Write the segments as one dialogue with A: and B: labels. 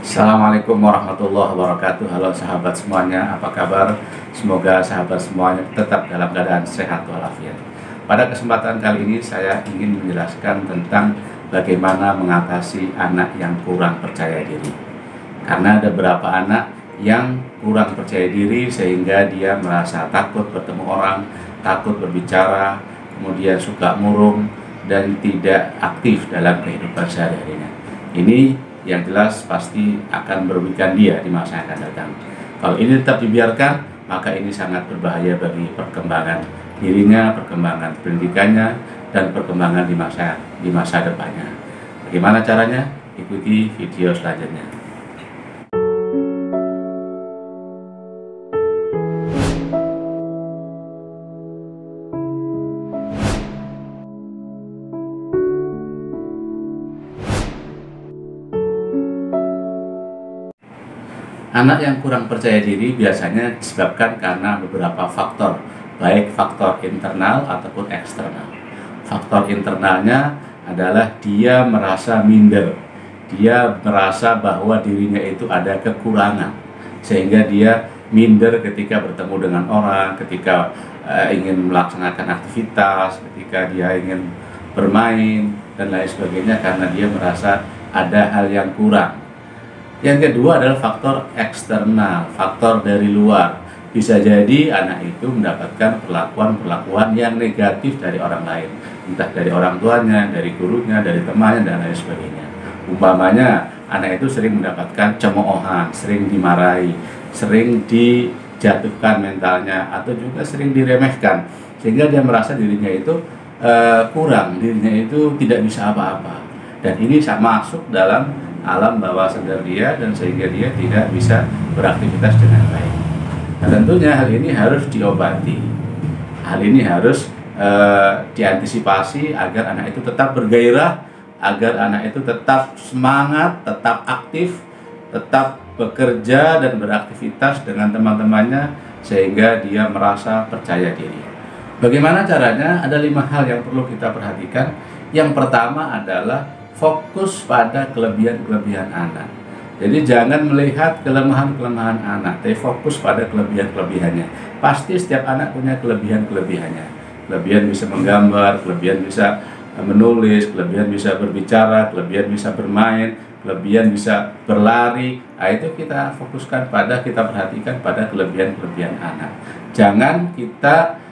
A: Assalamualaikum warahmatullahi wabarakatuh. Halo sahabat semuanya, apa kabar? Semoga sahabat semuanya tetap dalam keadaan sehat walafiat. Pada kesempatan kali ini saya ingin menjelaskan tentang bagaimana mengatasi anak yang kurang percaya diri. Karena ada beberapa anak yang kurang percaya diri sehingga dia merasa takut bertemu orang, takut berbicara, kemudian suka murung dan tidak aktif dalam kehidupan sehari-harinya. Ini yang jelas pasti akan merugikan dia di masa yang akan datang. Kalau ini tetap dibiarkan, maka ini sangat berbahaya bagi perkembangan dirinya, perkembangan pendidikannya, dan perkembangan di masa depannya. Bagaimana caranya? Ikuti video selanjutnya. Anak yang kurang percaya diri biasanya disebabkan karena beberapa faktor, baik faktor internal ataupun eksternal. Faktor internalnya adalah dia merasa minder, dia merasa bahwa dirinya itu ada kekurangan, sehingga dia minder ketika bertemu dengan orang, ketika ingin melaksanakan aktivitas, ketika dia ingin bermain, dan lain sebagainya, karena dia merasa ada hal yang kurang. Yang kedua adalah faktor eksternal, faktor dari luar. Bisa jadi anak itu mendapatkan perlakuan-perlakuan yang negatif dari orang lain, entah dari orang tuanya, dari gurunya, dari temannya, dan lain sebagainya. Umpamanya anak itu sering mendapatkan cemoohan, sering dimarahi, sering dijatuhkan mentalnya, atau juga sering diremehkan, sehingga dia merasa dirinya itu kurang, dirinya itu tidak bisa apa-apa. Dan ini masuk dalam alam bawah sadar dia, dan sehingga dia tidak bisa beraktivitas dengan baik. Nah, tentunya hal ini harus diobati, hal ini harus diantisipasi agar anak itu tetap bergairah, agar anak itu tetap semangat, tetap aktif, tetap bekerja dan beraktivitas dengan teman-temannya, sehingga dia merasa percaya diri. Bagaimana caranya? Ada 5 hal yang perlu kita perhatikan. Yang pertama adalah fokus pada kelebihan-kelebihan anak. Jadi jangan melihat kelemahan-kelemahan anak, tapi fokus pada kelebihan-kelebihannya. Pasti setiap anak punya kelebihan-kelebihannya. Kelebihan bisa menggambar, kelebihan bisa menulis, kelebihan bisa berbicara, kelebihan bisa bermain, kelebihan bisa berlari. Nah, itu kita fokuskan kita perhatikan pada kelebihan-kelebihan anak. Jangan kita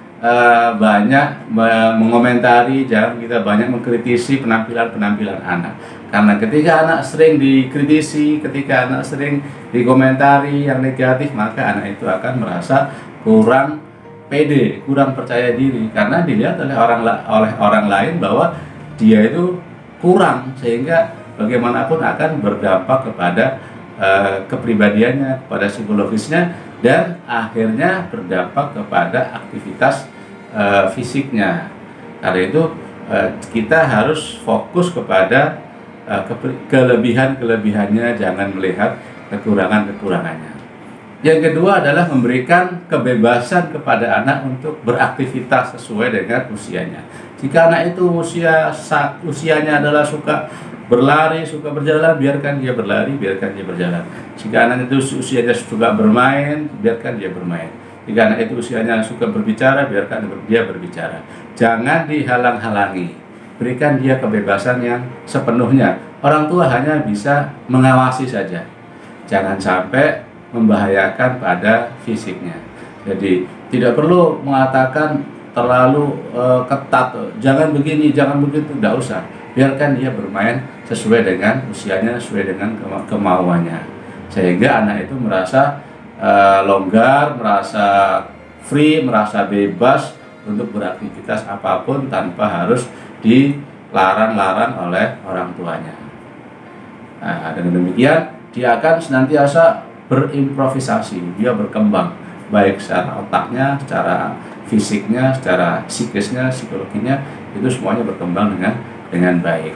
A: banyak mengomentari, jangan kita banyak mengkritisi penampilan-penampilan anak. Karena ketika anak sering dikritisi, ketika anak sering dikomentari yang negatif, maka anak itu akan merasa kurang pede, kurang percaya diri, karena dilihat oleh orang lain bahwa dia itu kurang, sehingga bagaimanapun akan berdampak kepada kepribadiannya, kepada psikologisnya, dan akhirnya berdampak kepada aktivitas fisiknya. Karena itu kita harus fokus kepada kelebihan-kelebihannya, jangan melihat kekurangan-kekurangannya. Yang kedua adalah memberikan kebebasan kepada anak untuk beraktivitas sesuai dengan usianya. Jika anak itu usianya adalah suka berlari, suka berjalan, biarkan dia berlari, biarkan dia berjalan. Jika anak itu usianya suka bermain, biarkan dia bermain. Jika anak itu usianya suka berbicara, biarkan dia berbicara. Jangan dihalang-halangi. Berikan dia kebebasan yang sepenuhnya. Orang tua hanya bisa mengawasi saja. Jangan sampai membahayakan pada fisiknya. Jadi tidak perlu mengatakan terlalu ketat, jangan begini, jangan begitu, tidak usah. Biarkan dia bermain sesuai dengan usianya, sesuai dengan kemauannya, sehingga anak itu merasa longgar, merasa free, merasa bebas untuk beraktivitas apapun tanpa harus dilarang-larang oleh orang tuanya. Nah, dengan demikian dia akan senantiasa berimprovisasi, dia berkembang baik secara otaknya, secara fisiknya, secara psikisnya, psikologinya, itu semuanya berkembang dengan baik.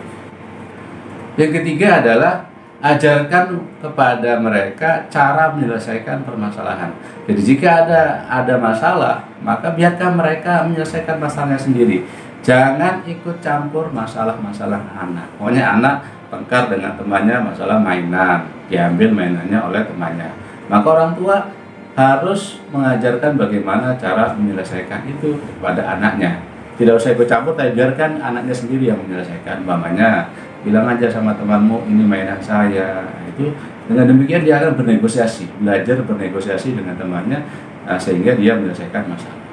A: Yang ketiga adalah ajarkan kepada mereka cara menyelesaikan permasalahan. Jadi jika ada masalah, maka biarkan mereka menyelesaikan masalahnya sendiri. Jangan ikut campur masalah-masalah anak. Pokoknya anak tengkar dengan temannya masalah mainan, diambil mainannya oleh temannya. Maka orang tua harus mengajarkan bagaimana cara menyelesaikan itu kepada anaknya. Tidak usah ikut campur, tapi biarkan anaknya sendiri yang menyelesaikan. Umpamanya, bilang aja sama temanmu, ini mainan saya. Itu dengan demikian dia akan bernegosiasi, belajar bernegosiasi dengan temannya, sehingga dia menyelesaikan masalah.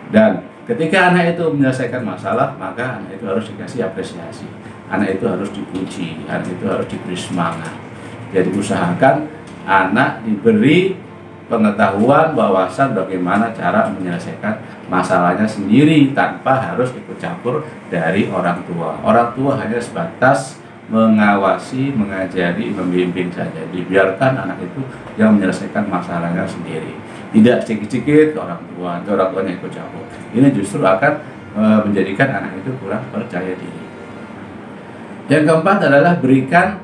A: Dan ketika anak itu menyelesaikan masalah, maka anak itu harus dikasih apresiasi. Anak itu harus dipuji, anak itu harus diberi semangat. Jadi usahakan anak diberi pengetahuan wawasan bagaimana cara menyelesaikan masalahnya sendiri tanpa harus ikut campur dari orang tua. Orang tua hanya sebatas mengawasi, mengajari, membimbing saja. Dibiarkan anak itu yang menyelesaikan masalahnya sendiri. Tidak sedikit-sedikit orang tuanya ikut campur. Ini justru akan menjadikan anak itu kurang percaya diri. Yang keempat adalah berikan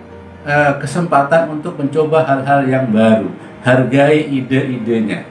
A: kesempatan untuk mencoba hal-hal yang baru. Hargai ide-idenya,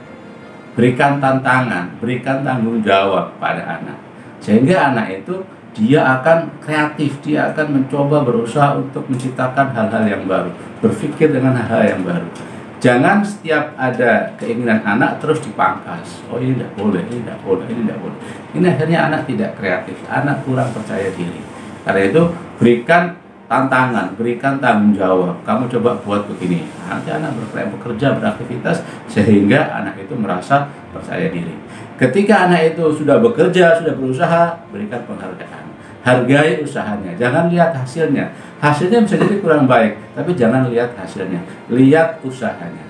A: berikan tantangan, berikan tanggung jawab pada anak, sehingga anak itu dia akan kreatif, dia akan mencoba berusaha untuk menciptakan hal-hal yang baru, berpikir dengan hal-hal yang baru. Jangan setiap ada keinginan anak terus dipangkas. Oh ini tidak boleh, ini tidak boleh, ini tidak boleh. Ini akhirnya anak tidak kreatif, anak kurang percaya diri. Karena itu berikan tantangan, berikan tanggung jawab. Kamu coba buat begini. Nanti anak bekerja, beraktivitas, sehingga anak itu merasa percaya diri. Ketika anak itu sudah bekerja, sudah berusaha, berikan penghargaan. Hargai usahanya, jangan lihat hasilnya. Hasilnya bisa jadi kurang baik, tapi jangan lihat hasilnya, lihat usahanya.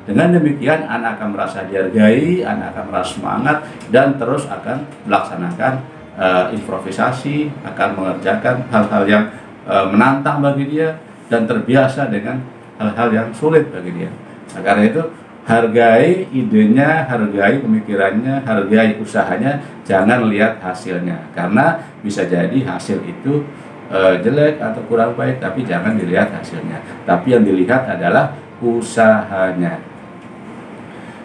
A: Dengan demikian anak akan merasa dihargai, anak akan merasa semangat, dan terus akan melaksanakan improvisasi, akan mengerjakan hal-hal yang menantang bagi dia dan terbiasa dengan hal-hal yang sulit bagi dia. Nah, karena itu hargai idenya, hargai pemikirannya, hargai usahanya, jangan lihat hasilnya. Karena bisa jadi hasil itu jelek atau kurang baik, tapi jangan dilihat hasilnya. Tapi yang dilihat adalah usahanya.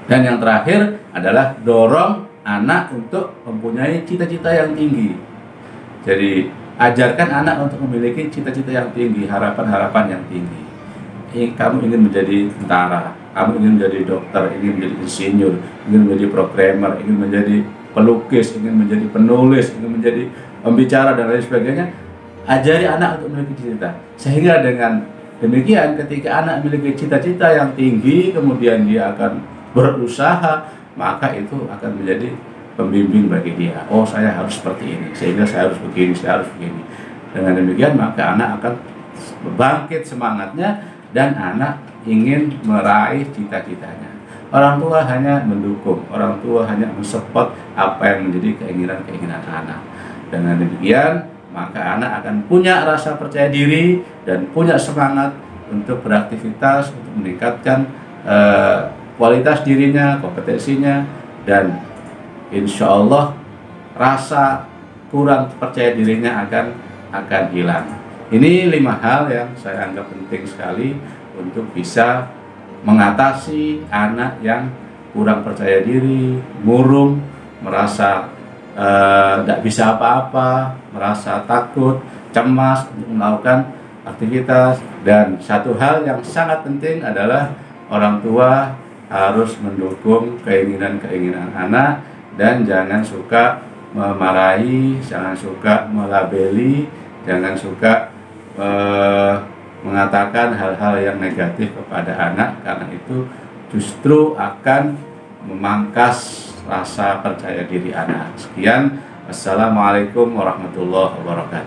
A: Dan yang terakhir adalah dorong anak untuk mempunyai cita-cita yang tinggi. Jadi ajarkan anak untuk memiliki cita-cita yang tinggi, harapan-harapan yang tinggi. Kamu ingin menjadi tentara, kamu ingin menjadi dokter, ingin menjadi insinyur, ingin menjadi programmer, ingin menjadi pelukis, ingin menjadi penulis, ingin menjadi pembicara, dan lain sebagainya. Ajari anak untuk memiliki cita-cita. Sehingga dengan demikian ketika anak memiliki cita-cita yang tinggi, kemudian dia akan berusaha, maka itu akan menjadi pembimbing bagi dia. Oh, saya harus seperti ini, sehingga saya harus begini, saya harus begini. Dengan demikian maka anak akan bangkit semangatnya dan anak ingin meraih cita-citanya. Orang tua hanya mendukung, orang tua hanya mensupport apa yang menjadi keinginan-keinginan anak. Dengan demikian maka anak akan punya rasa percaya diri dan punya semangat untuk beraktivitas, untuk meningkatkan kualitas dirinya, kompetensinya, dan insya Allah rasa kurang percaya dirinya akan hilang. Ini 5 hal yang saya anggap penting sekali untuk bisa mengatasi anak yang kurang percaya diri, murung, merasa tidak bisa apa-apa, merasa takut, cemas untuk melakukan aktivitas. Dan satu hal yang sangat penting adalah orang tua harus mendukung keinginan-keinginan anak, dan jangan suka memarahi, jangan suka melabeli, jangan suka mengatakan hal-hal yang negatif kepada anak, karena itu justru akan memangkas rasa percaya diri anak. Sekian, assalamualaikum warahmatullahi wabarakatuh.